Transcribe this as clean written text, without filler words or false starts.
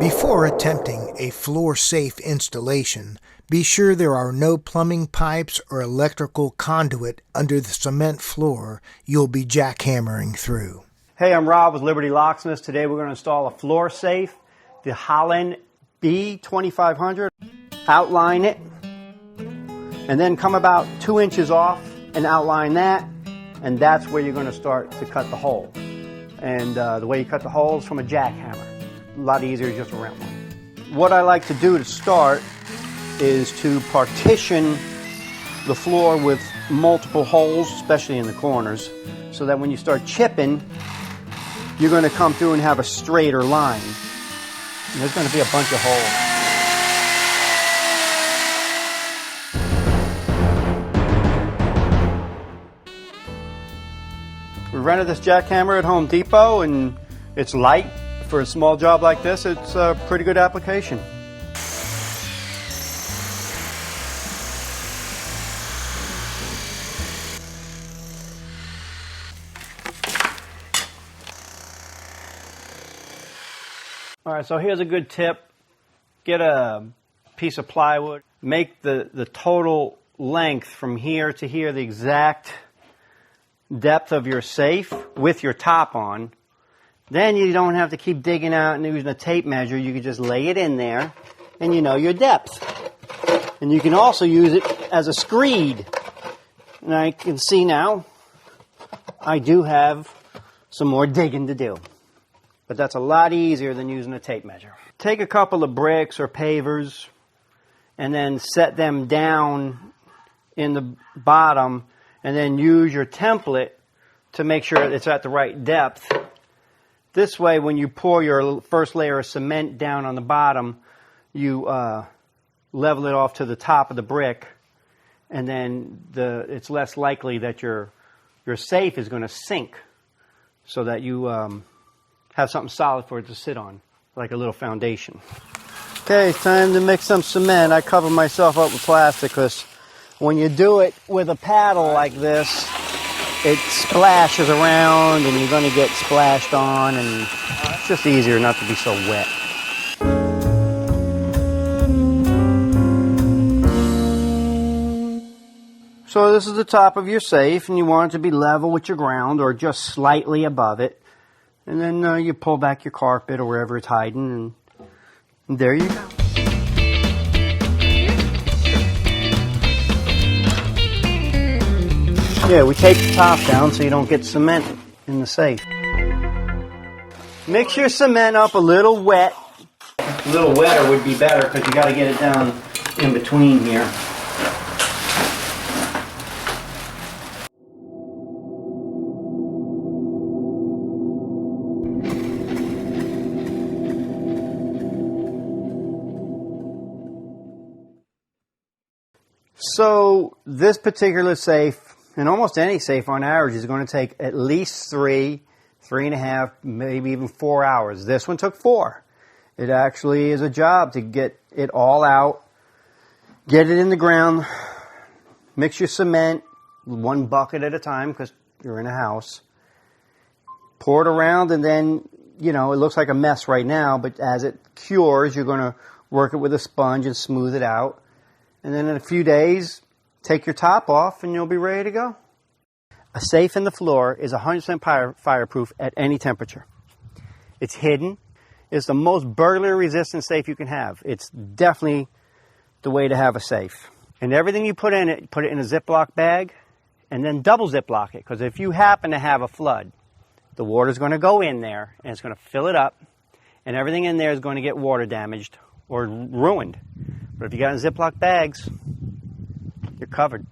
Before attempting a floor safe installation, be sure there are no plumbing pipes or electrical conduit under the cement floor you'll be jackhammering through. Hey, I'm Rob with Liberty Locksmiths. Today we're going to install a floor safe, the Hollon B-2500. Outline it, and then come about 2 inches off and outline that, and that's where you're going to start to cut the hole. And the way you cut the hole is from a jackhammer. A lot easier just a round one. What I like to do to start is to partition the floor with multiple holes, especially in the corners, so that when you start chipping, you're going to come through and have a straighter line. And there's going to be a bunch of holes. We rented this jackhammer at Home Depot, and it's light. For a small job like this, it's a pretty good application. All right, so here's a good tip. Get a piece of plywood. Make the total length from here to here the exact depth of your safe with your top on. Then you don't have to keep digging out and using a tape measure. You can just lay it in there and you know your depth. And you can also use it as a screed. And I can see now I do have some more digging to do. But that's a lot easier than using a tape measure. Take a couple of bricks or pavers and then set them down in the bottom, and then use your template to make sure it's at the right depth. This way, when you pour your first layer of cement down on the bottom, you level it off to the top of the brick, and then it's less likely that your safe is going to sink, so that you have something solid for it to sit on, like a little foundation. Okay, it's time to mix some cement. I cover myself up with plastic because when you do it with a paddle like this, it splashes around and you're going to get splashed on, and it's just easier not to be so wet. So this is the top of your safe, and you want it to be level with your ground or just slightly above it. And then you pull back your carpet or wherever it's hiding, and there you go. Yeah, we take the top down so you don't get cement in the safe. Mix your cement up a little wet. A little wetter would be better because you got to get it down in between here. So this particular safe, and almost any safe on average, is going to take at least 3.5, maybe even 4 hours. This one took 4. It actually is a job to get it all out, get it in the ground, mix your cement, 1 bucket at a time because you're in a house. Pour it around, and then, you know, it looks like a mess right now, but as it cures, you're going to work it with a sponge and smooth it out. And then in a few days, take your top off and you'll be ready to go. A safe in the floor is 100% fireproof at any temperature. It's hidden. It's the most burglary resistant safe you can have. It's definitely the way to have a safe. And everything you put in it in a Ziploc bag, and then double Ziploc it. Because if you happen to have a flood, the water's going to go in there and it's going to fill it up, and everything in there is going to get water damaged or ruined. But if you got in Ziploc bags, you're covered.